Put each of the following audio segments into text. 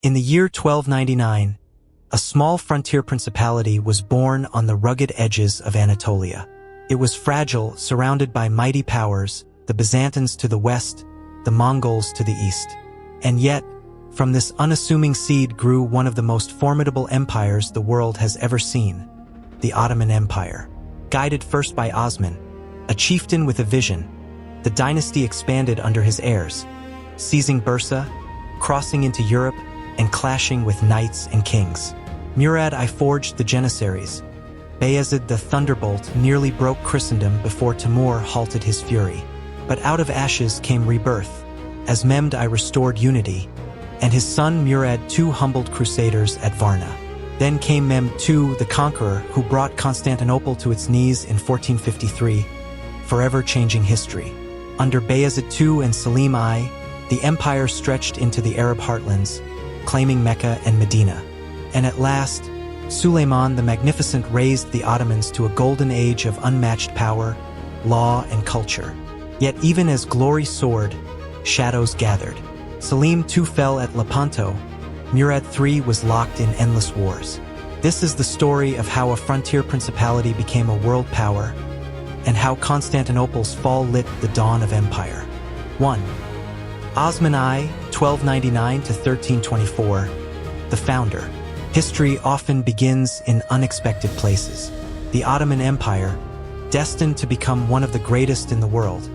In the year 1299, a small frontier principality was born on the rugged edges of Anatolia. It was fragile, surrounded by mighty powers, the Byzantines to the west, the Mongols to the east. And yet, from this unassuming seed grew one of the most formidable empires the world has ever seen, the Ottoman Empire. Guided first by Osman, a chieftain with a vision, the dynasty expanded under his heirs, seizing Bursa, crossing into Europe, and clashing with knights and kings. Murad I forged the Janissaries. Bayezid the thunderbolt nearly broke Christendom before Timur halted his fury. But out of ashes came rebirth, as Mehmed I restored unity, and his son Murad II humbled crusaders at Varna. Then came Mehmed II, the conqueror, who brought Constantinople to its knees in 1453, forever changing history. Under Bayezid II and Selim I, the empire stretched into the Arab heartlands, claiming Mecca and Medina. And at last, Suleiman the Magnificent raised the Ottomans to a golden age of unmatched power, law, and culture. Yet even as glory soared, shadows gathered. Selim II fell at Lepanto. Murad III was locked in endless wars. This is the story of how a frontier principality became a world power, and how Constantinople's fall lit the dawn of empire. 1. Osman I, 1299 to 1324, the founder. History often begins in unexpected places. The Ottoman Empire, destined to become one of the greatest in the world,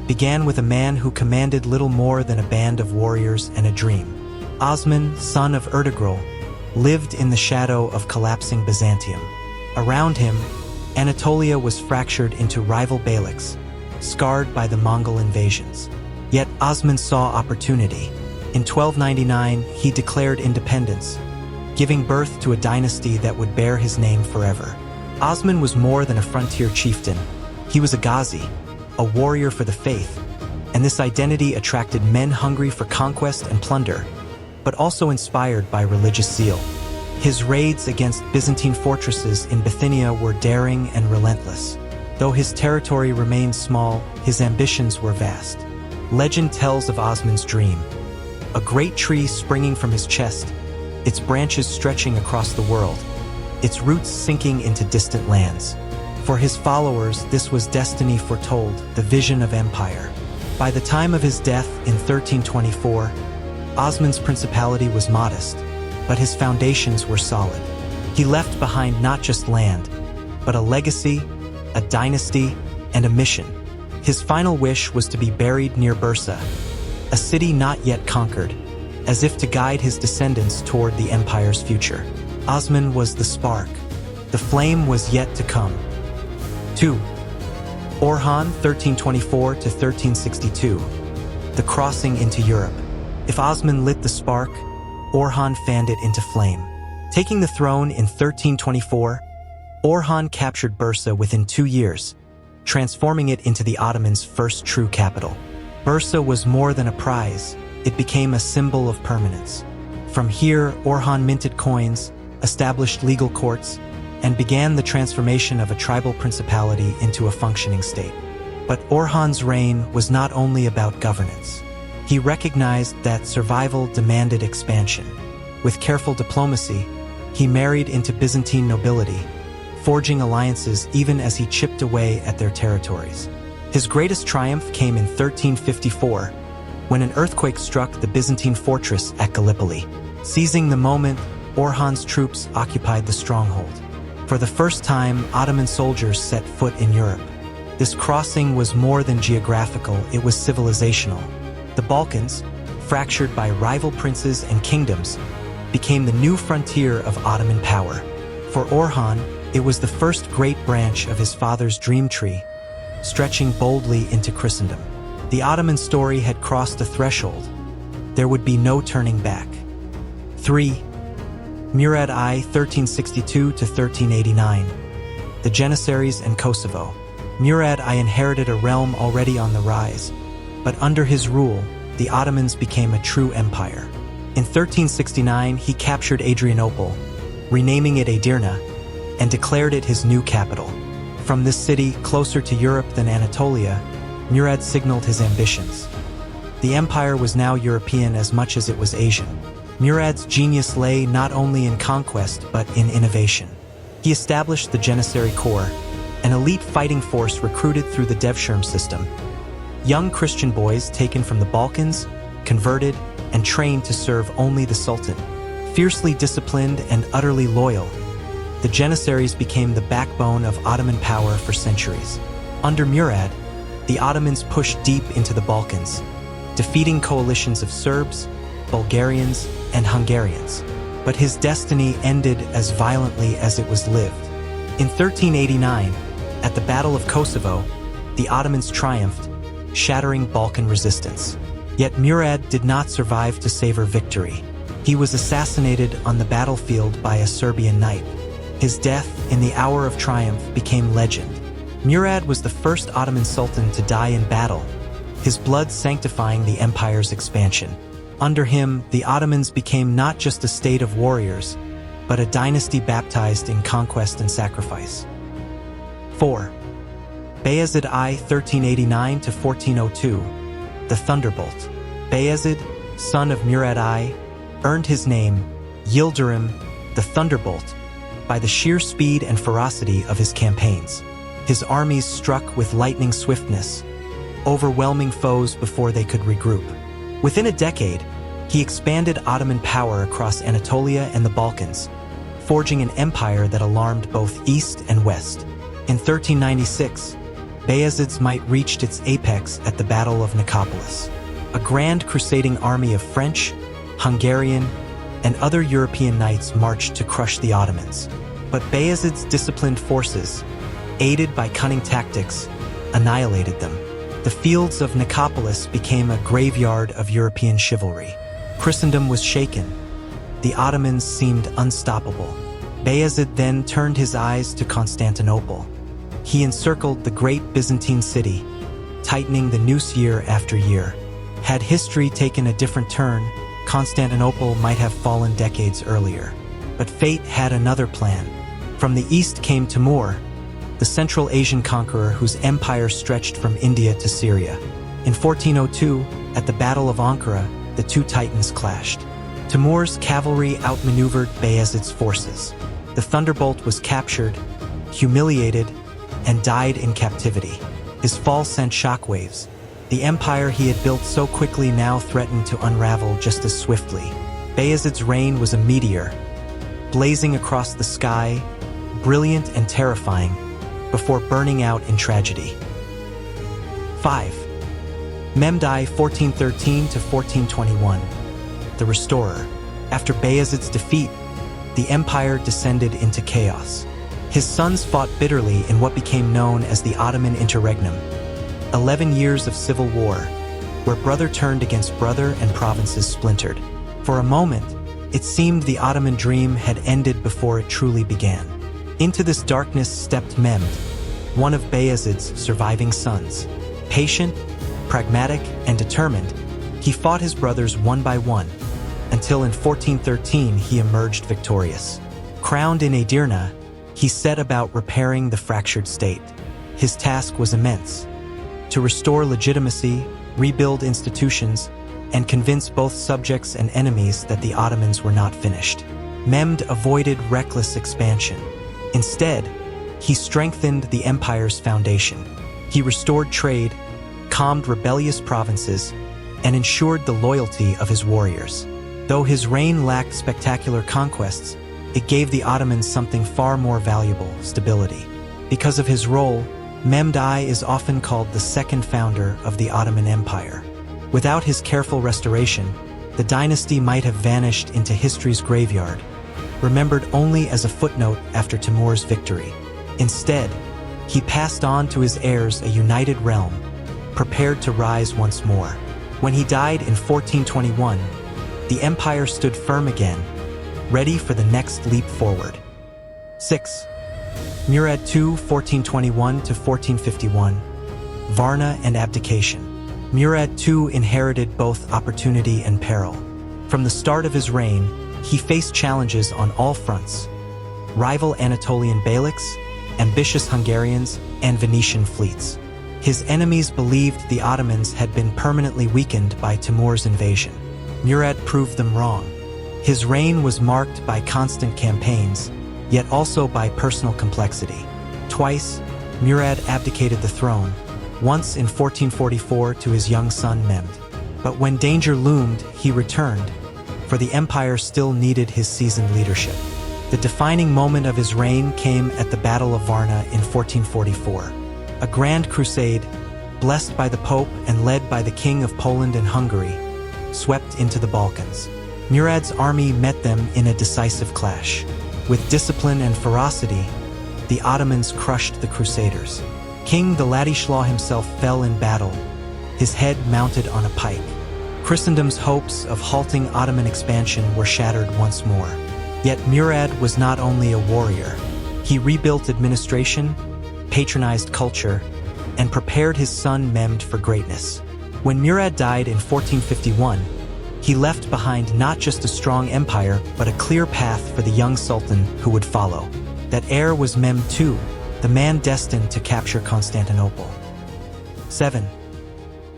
began with a man who commanded little more than a band of warriors and a dream. Osman, son of Ertugrul, lived in the shadow of collapsing Byzantium. Around him, Anatolia was fractured into rival beyliks, scarred by the Mongol invasions. Yet Osman saw opportunity. In 1299, he declared independence, giving birth to a dynasty that would bear his name forever. Osman was more than a frontier chieftain. He was a Ghazi, a warrior for the faith, and this identity attracted men hungry for conquest and plunder, but also inspired by religious zeal. His raids against Byzantine fortresses in Bithynia were daring and relentless. Though his territory remained small, his ambitions were vast. Legend tells of Osman's dream: a great tree springing from his chest, its branches stretching across the world, its roots sinking into distant lands. For his followers, this was destiny foretold, the vision of empire. By the time of his death in 1324, Osman's principality was modest, but his foundations were solid. He left behind not just land, but a legacy, a dynasty, and a mission. His final wish was to be buried near Bursa, a city not yet conquered, as if to guide his descendants toward the empire's future. Osman was the spark. The flame was yet to come. 2. Orhan, 1324 to 1362. The crossing into Europe. If Osman lit the spark, Orhan fanned it into flame. Taking the throne in 1324, Orhan captured Bursa within 2 years, transforming it into the Ottomans' first true capital. Bursa was more than a prize. It became a symbol of permanence. From here, Orhan minted coins, established legal courts, and began the transformation of a tribal principality into a functioning state. But Orhan's reign was not only about governance. He recognized that survival demanded expansion. With careful diplomacy, he married into Byzantine nobility, forging alliances even as he chipped away at their territories. His greatest triumph came in 1354, when an earthquake struck the Byzantine fortress at Gallipoli. Seizing the moment, Orhan's troops occupied the stronghold. For the first time, Ottoman soldiers set foot in Europe. This crossing was more than geographical, it was civilizational. The Balkans, fractured by rival princes and kingdoms, became the new frontier of Ottoman power. For Orhan, it was the first great branch of his father's dream tree, stretching boldly into Christendom. The Ottoman story had crossed a threshold. There would be no turning back. 3. Murad I, 1362 to 1389. The Janissaries and Kosovo. Murad I inherited a realm already on the rise, but under his rule, the Ottomans became a true empire. In 1369, he captured Adrianople, renaming it Edirne, and declared it his new capital. From this city, closer to Europe than Anatolia, Murad signaled his ambitions. The empire was now European as much as it was Asian. Murad's genius lay not only in conquest but in innovation. He established the Janissary Corps, an elite fighting force recruited through the Devshirme system. Young Christian boys taken from the Balkans, converted, and trained to serve only the Sultan. Fiercely disciplined and utterly loyal, the Janissaries became the backbone of Ottoman power for centuries. Under Murad, the Ottomans pushed deep into the Balkans, defeating coalitions of Serbs, Bulgarians, and Hungarians. But his destiny ended as violently as it was lived. In 1389, at the Battle of Kosovo, the Ottomans triumphed, shattering Balkan resistance. Yet Murad did not survive to savor victory. He was assassinated on the battlefield by a Serbian knight. His death in the hour of triumph became legend. Murad was the first Ottoman sultan to die in battle, his blood sanctifying the empire's expansion. Under him, the Ottomans became not just a state of warriors, but a dynasty baptized in conquest and sacrifice. 4. Bayezid I 1389 to 1402, the thunderbolt. Bayezid, son of Murad I, earned his name, Yildirim, the thunderbolt, by the sheer speed and ferocity of his campaigns. His armies struck with lightning swiftness, overwhelming foes before they could regroup. Within a decade, he expanded Ottoman power across Anatolia and the Balkans, forging an empire that alarmed both East and West. In 1396, Bayezid's might reached its apex at the Battle of Nicopolis. A grand crusading army of French, Hungarian, and other European knights marched to crush the Ottomans. But Bayezid's disciplined forces, aided by cunning tactics, annihilated them. The fields of Nicopolis became a graveyard of European chivalry. Christendom was shaken. The Ottomans seemed unstoppable. Bayezid then turned his eyes to Constantinople. He encircled the great Byzantine city, tightening the noose year after year. Had history taken a different turn, Constantinople might have fallen decades earlier. But fate had another plan. From the east came Timur, the Central Asian conqueror whose empire stretched from India to Syria. In 1402, at the Battle of Ankara, the two titans clashed. Timur's cavalry outmaneuvered Bayezid's forces. The thunderbolt was captured, humiliated, and died in captivity. His fall sent shockwaves. The empire he had built so quickly now threatened to unravel just as swiftly. Bayezid's reign was a meteor, blazing across the sky, brilliant and terrifying, before burning out in tragedy. 5. Mehmed I 1413 to 1421, the restorer. After Bayezid's defeat, the empire descended into chaos. His sons fought bitterly in what became known as the Ottoman interregnum, 11 years of civil war, where brother turned against brother and provinces splintered. For a moment, it seemed the Ottoman dream had ended before it truly began. Into this darkness stepped Mehmed, one of Bayezid's surviving sons. Patient, pragmatic, and determined, he fought his brothers one by one, until in 1413 he emerged victorious. Crowned in Edirne, he set about repairing the fractured state. His task was immense: to restore legitimacy, rebuild institutions, and convince both subjects and enemies that the Ottomans were not finished. Mehmed avoided reckless expansion. Instead, he strengthened the empire's foundation. He restored trade, calmed rebellious provinces, and ensured the loyalty of his warriors. Though his reign lacked spectacular conquests, it gave the Ottomans something far more valuable: stability. Because of his role, Mehmed I is often called the second founder of the Ottoman Empire. Without his careful restoration, the dynasty might have vanished into history's graveyard, remembered only as a footnote after Timur's victory. Instead, he passed on to his heirs a united realm, prepared to rise once more. When he died in 1421, the empire stood firm again, ready for the next leap forward. 6. Murad II 1421 to 1451, Varna and abdication. Murad II inherited both opportunity and peril. From the start of his reign, he faced challenges on all fronts: rival Anatolian beyliks, ambitious Hungarians, and Venetian fleets. His enemies believed the Ottomans had been permanently weakened by Timur's invasion. Murad proved them wrong. His reign was marked by constant campaigns, yet also by personal complexity. Twice, Murad abdicated the throne, once in 1444 to his young son Mehmed. But when danger loomed, he returned, for the empire still needed his seasoned leadership. The defining moment of his reign came at the Battle of Varna in 1444. A grand crusade, blessed by the Pope and led by the King of Poland and Hungary, swept into the Balkans. Murad's army met them in a decisive clash. With discipline and ferocity, the Ottomans crushed the Crusaders. King the Ladislaw himself fell in battle, his head mounted on a pike. Christendom's hopes of halting Ottoman expansion were shattered once more. Yet Murad was not only a warrior. He rebuilt administration, patronized culture, and prepared his son Mehmed for greatness. When Murad died in 1451, he left behind not just a strong empire, but a clear path for the young sultan who would follow. That heir was Mehmed II, the man destined to capture Constantinople. 7.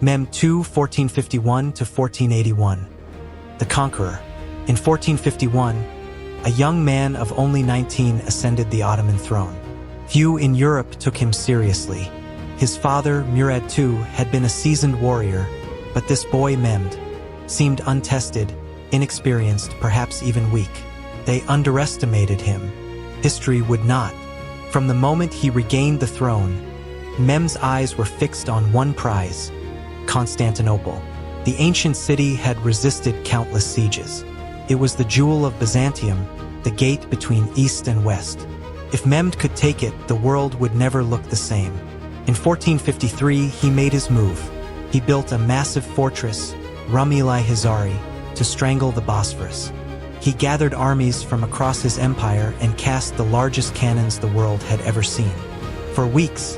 Mehmed II, 1451 to 1481. The conqueror. In 1451, a young man of only 19 ascended the Ottoman throne. Few in Europe took him seriously. His father, Murad II, had been a seasoned warrior, but this boy Mehmed seemed untested, inexperienced, perhaps even weak. They underestimated him. History would not. From the moment he regained the throne, Mehmed's eyes were fixed on one prize: Constantinople. The ancient city had resisted countless sieges. It was the jewel of Byzantium, the gate between East and West. If Mehmed could take it, the world would never look the same. In 1453, he made his move. He built a massive fortress, Rumeli-Hizari, to strangle the Bosphorus. He gathered armies from across his empire and cast the largest cannons the world had ever seen. For weeks,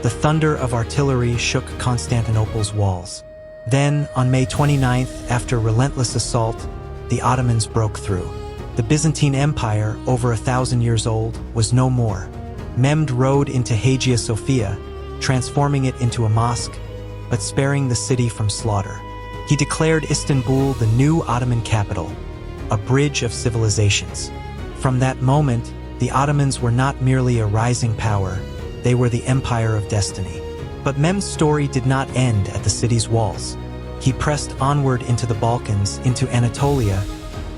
the thunder of artillery shook Constantinople's walls. Then, on May 29th, after relentless assault, the Ottomans broke through. The Byzantine Empire, over 1,000 years old, was no more. Mehmed rode into Hagia Sophia, transforming it into a mosque, but sparing the city from slaughter. He declared Istanbul the new Ottoman capital, a bridge of civilizations. From that moment, the Ottomans were not merely a rising power, they were the empire of destiny. But Mehmed's story did not end at the city's walls. He pressed onward into the Balkans, into Anatolia,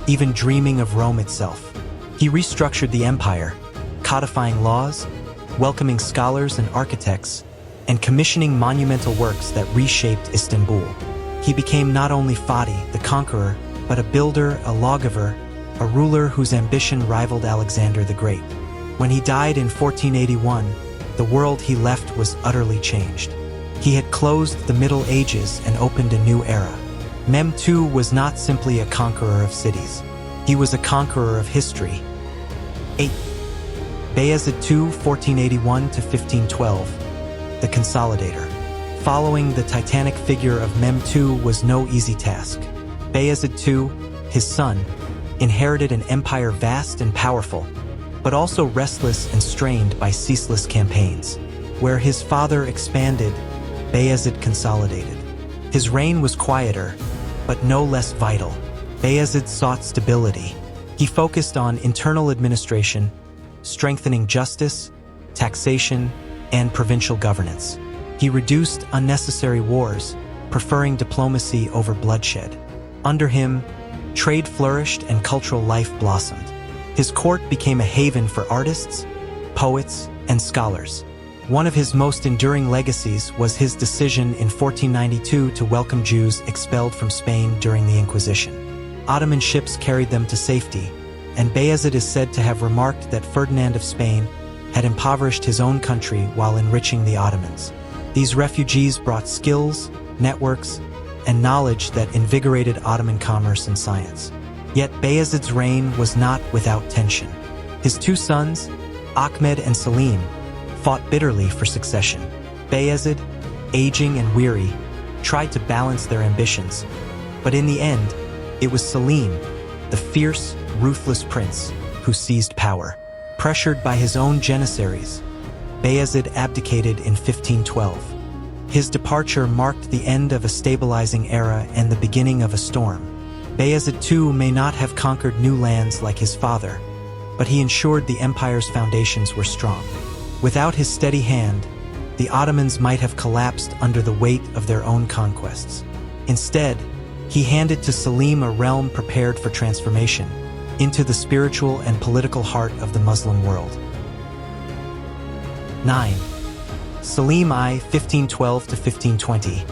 even dreaming of Rome itself. He restructured the empire, codifying laws, welcoming scholars and architects, and commissioning monumental works that reshaped Istanbul. He became not only Fatih, the conqueror, but a builder, a lawgiver, a ruler whose ambition rivaled Alexander the Great. When he died in 1481, the world he left was utterly changed. He had closed the Middle Ages and opened a new era. Mehmed II was not simply a conqueror of cities. He was a conqueror of history. 8. Bayezid II, 1481 to 1512. The consolidator. Following the titanic figure of Mehmed II was no easy task. Bayezid II, his son, inherited an empire vast and powerful, but also restless and strained by ceaseless campaigns. Where his father expanded, Bayezid consolidated. His reign was quieter, but no less vital. Bayezid sought stability. He focused on internal administration, strengthening justice, taxation, and provincial governance. He reduced unnecessary wars, preferring diplomacy over bloodshed. Under him, trade flourished and cultural life blossomed. His court became a haven for artists, poets, and scholars. One of his most enduring legacies was his decision in 1492 to welcome Jews expelled from Spain during the Inquisition. Ottoman ships carried them to safety, and Bayezid is said to have remarked that Ferdinand of Spain had impoverished his own country while enriching the Ottomans. These refugees brought skills, networks, and knowledge that invigorated Ottoman commerce and science. Yet Bayezid's reign was not without tension. His two sons, Ahmed and Selim, fought bitterly for succession. Bayezid, aging and weary, tried to balance their ambitions, but in the end, it was Selim, the fierce, ruthless prince, who seized power. Pressured by his own Janissaries, Bayezid abdicated in 1512. His departure marked the end of a stabilizing era and the beginning of a storm. Bayezid II may not have conquered new lands like his father, but he ensured the empire's foundations were strong. Without his steady hand, the Ottomans might have collapsed under the weight of their own conquests. Instead, he handed to Selim a realm prepared for transformation into the spiritual and political heart of the Muslim world. 9. Selim I, 1512 to 1520.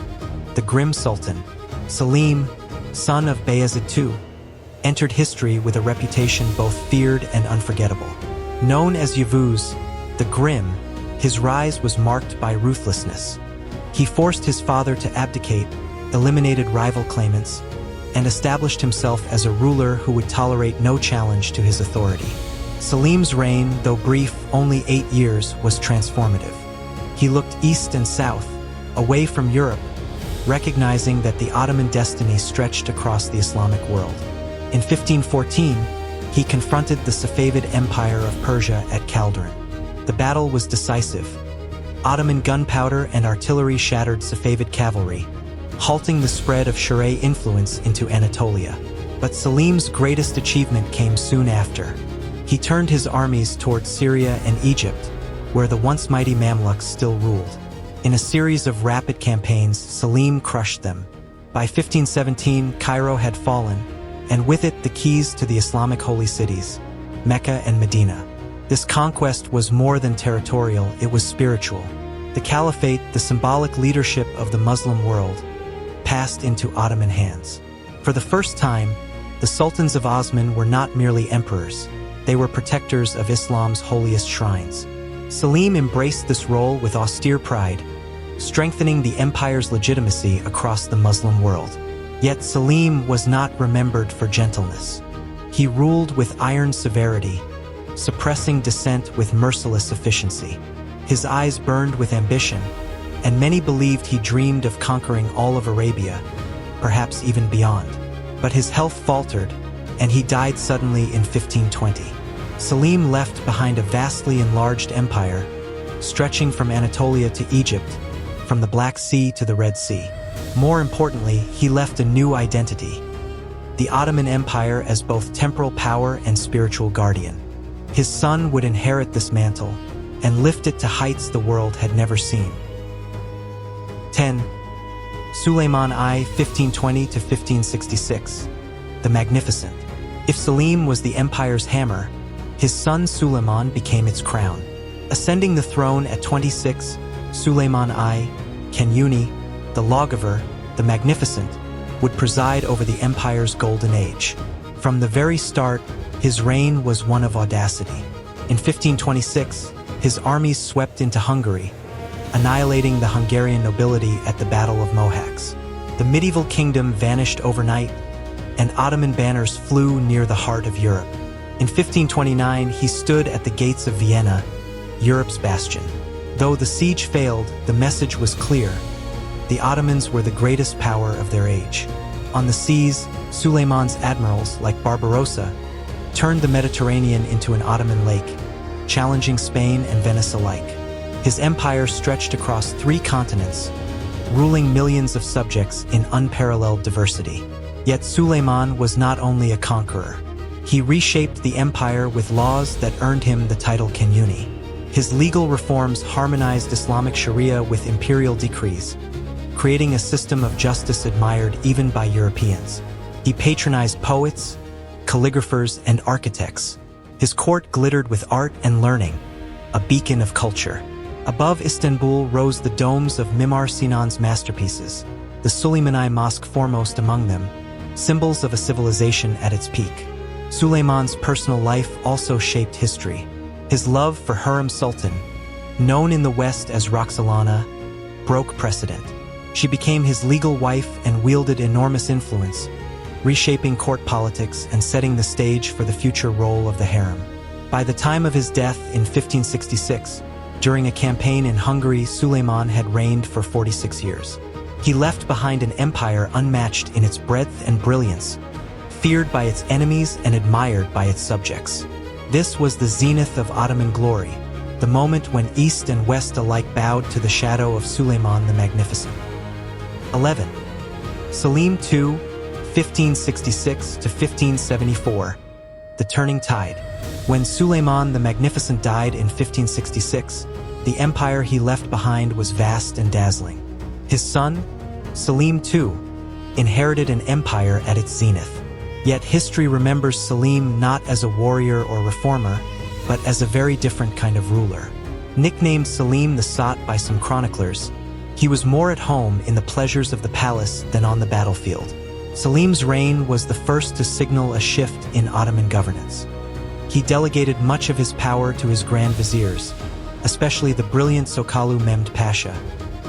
The grim Sultan, Selim, son of Bayezid II, entered history with a reputation both feared and unforgettable. Known as Yavuz, the Grim, his rise was marked by ruthlessness. He forced his father to abdicate, eliminated rival claimants, and established himself as a ruler who would tolerate no challenge to his authority. Selim's reign, though brief, only 8 years, was transformative. He looked east and south, away from Europe, recognizing that the Ottoman destiny stretched across the Islamic world. In 1514, he confronted the Safavid Empire of Persia at Calderon. The battle was decisive. Ottoman gunpowder and artillery shattered Safavid cavalry, halting the spread of Shirai influence into Anatolia. But Selim's greatest achievement came soon after. He turned his armies towards Syria and Egypt, where the once mighty Mamluks still ruled. In a series of rapid campaigns, Selim crushed them. By 1517, Cairo had fallen, and with it the keys to the Islamic holy cities, Mecca and Medina. This conquest was more than territorial, it was spiritual. The caliphate, the symbolic leadership of the Muslim world, passed into Ottoman hands. For the first time, the Sultans of Osman were not merely emperors, they were protectors of Islam's holiest shrines. Selim embraced this role with austere pride, strengthening the empire's legitimacy across the Muslim world. Yet Selim was not remembered for gentleness. He ruled with iron severity, suppressing dissent with merciless efficiency. His eyes burned with ambition, and many believed he dreamed of conquering all of Arabia, perhaps even beyond. But his health faltered, and he died suddenly in 1520. Selim left behind a vastly enlarged empire, stretching from Anatolia to Egypt, from the Black Sea to the Red Sea. More importantly, he left a new identity: the Ottoman Empire as both temporal power and spiritual guardian. His son would inherit this mantle and lift it to heights the world had never seen. 10. Suleiman I, 1520 to 1566. The Magnificent. If Selim was the empire's hammer, his son Suleiman became its crown. Ascending the throne at 26, Suleiman I, Kenyuni, the lawgiver, the Magnificent, would preside over the empire's golden age. From the very start, his reign was one of audacity. In 1526, his armies swept into Hungary, annihilating the Hungarian nobility at the Battle of Mohacs. The medieval kingdom vanished overnight, and Ottoman banners flew near the heart of Europe. In 1529, he stood at the gates of Vienna, Europe's bastion. Though the siege failed, the message was clear: the Ottomans were the greatest power of their age. On the seas, Suleiman's admirals, like Barbarossa, turned the Mediterranean into an Ottoman lake, challenging Spain and Venice alike. His empire stretched across 3 continents, ruling millions of subjects in unparalleled diversity. Yet Suleiman was not only a conqueror. He reshaped the empire with laws that earned him the title Kenyuni. His legal reforms harmonized Islamic Sharia with imperial decrees, creating a system of justice admired even by Europeans. He patronized poets, calligraphers, and architects. His court glittered with art and learning, a beacon of culture. Above Istanbul rose the domes of Mimar Sinan's masterpieces, the Suleiman I Mosque foremost among them, symbols of a civilization at its peak. Suleiman's personal life also shaped history. His love for Hurrem Sultan, known in the West as Roxolana, broke precedent. She became his legal wife and wielded enormous influence, reshaping court politics and setting the stage for the future role of the harem. By the time of his death in 1566, during a campaign in Hungary, Suleiman had reigned for 46 years. He left behind an empire unmatched in its breadth and brilliance, feared by its enemies and admired by its subjects. This was the zenith of Ottoman glory, the moment when East and West alike bowed to the shadow of Suleiman the Magnificent. 11. Selim II, 1566 to 1574, the turning tide. When Suleiman the Magnificent died in 1566, the empire he left behind was vast and dazzling. His son, Selim II, inherited an empire at its zenith. Yet history remembers Selim not as a warrior or reformer, but as a very different kind of ruler. Nicknamed Selim the Sot by some chroniclers, he was more at home in the pleasures of the palace than on the battlefield. Selim's reign was the first to signal a shift in Ottoman governance. He delegated much of his power to his grand viziers, especially the brilliant Sokalu Mehmed Pasha,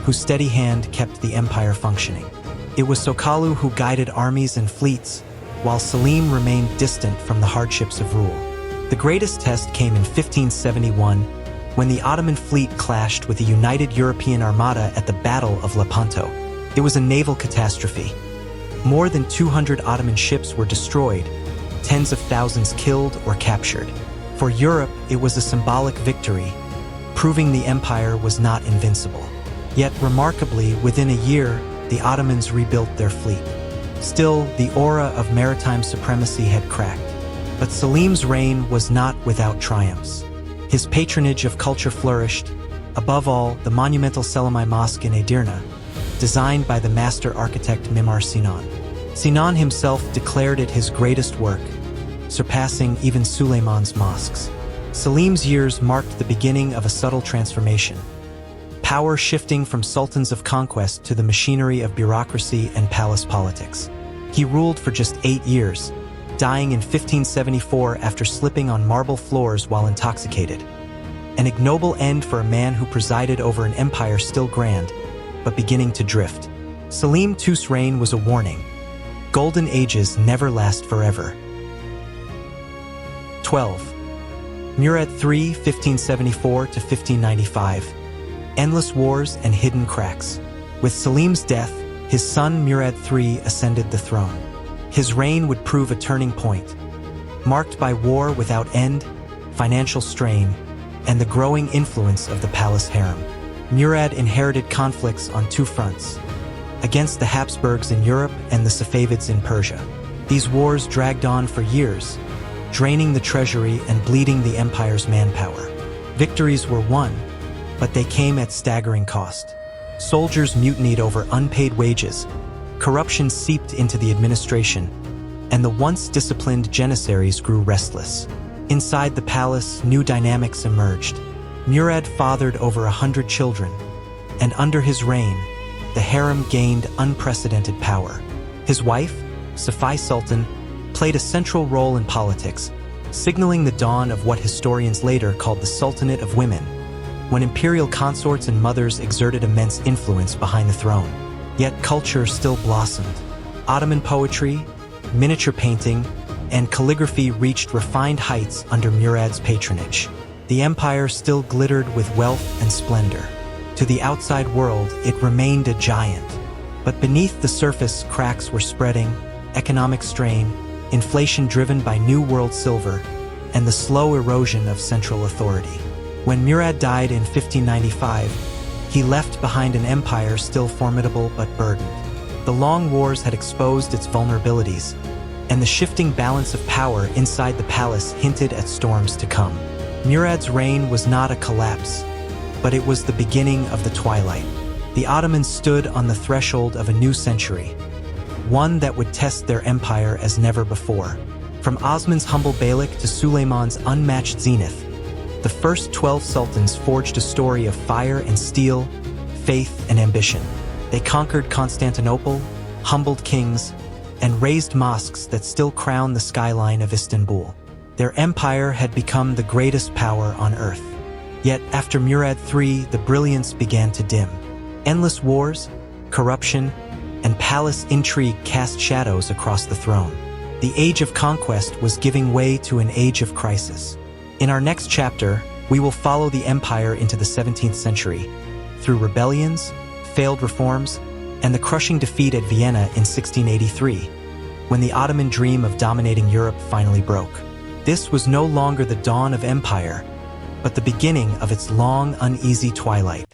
whose steady hand kept the empire functioning. It was Sokalu who guided armies and fleets, while Selim remained distant from the hardships of rule. The greatest test came in 1571, when the Ottoman fleet clashed with a united European armada at the Battle of Lepanto. It was a naval catastrophe. More than 200 Ottoman ships were destroyed, tens of thousands killed or captured. For Europe, it was a symbolic victory, proving the empire was not invincible. Yet, remarkably, within a year, the Ottomans rebuilt their fleet. Still, the aura of maritime supremacy had cracked. But Selim's reign was not without triumphs. His patronage of culture flourished, above all, the monumental Selim I mosque in Edirne, designed by the master architect Mimar Sinan. Sinan himself declared it his greatest work, surpassing even Suleiman's mosques. Selim's years marked the beginning of a subtle transformation, power shifting from sultans of conquest to the machinery of bureaucracy and palace politics. He ruled for just 8 years, dying in 1574 after slipping on marble floors while intoxicated. An ignoble end for a man who presided over an empire still grand, but beginning to drift. Selim II's reign was a warning. Golden ages never last forever. 12. Murad III, 1574 to 1595. Endless wars and hidden cracks. With Selim's death, his son Murad III ascended the throne. His reign would prove a turning point, marked by war without end, financial strain, and the growing influence of the palace harem. Murad inherited conflicts on 2 fronts, against the Habsburgs in Europe and the Safavids in Persia. These wars dragged on for years, draining the treasury and bleeding the empire's manpower. Victories were won, but they came at staggering cost. Soldiers mutinied over unpaid wages, corruption seeped into the administration, and the once disciplined Janissaries grew restless. Inside the palace, new dynamics emerged. Murad fathered over 100 children, and under his reign, the harem gained unprecedented power. His wife, Safi Sultan, played a central role in politics, signaling the dawn of what historians later called the Sultanate of Women, when imperial consorts and mothers exerted immense influence behind the throne. Yet culture still blossomed. Ottoman poetry, miniature painting, and calligraphy reached refined heights under Murad's patronage. The empire still glittered with wealth and splendor. To the outside world, it remained a giant. But beneath the surface, cracks were spreading, economic strain, inflation driven by New World silver, and the slow erosion of central authority. When Murad died in 1595, he left behind an empire still formidable but burdened. The long wars had exposed its vulnerabilities, and the shifting balance of power inside the palace hinted at storms to come. Murad's reign was not a collapse, but it was the beginning of the twilight. The Ottomans stood on the threshold of a new century, one that would test their empire as never before. From Osman's humble beylik to Suleiman's unmatched zenith, the first 12 sultans forged a story of fire and steel, faith and ambition. They conquered Constantinople, humbled kings, and raised mosques that still crown the skyline of Istanbul. Their empire had become the greatest power on earth. Yet after Murad III, the brilliance began to dim. Endless wars, corruption, and palace intrigue cast shadows across the throne. The age of conquest was giving way to an age of crisis. In our next chapter, we will follow the empire into the 17th century, through rebellions, failed reforms, and the crushing defeat at Vienna in 1683, when the Ottoman dream of dominating Europe finally broke. This was no longer the dawn of empire, but the beginning of its long, uneasy twilight.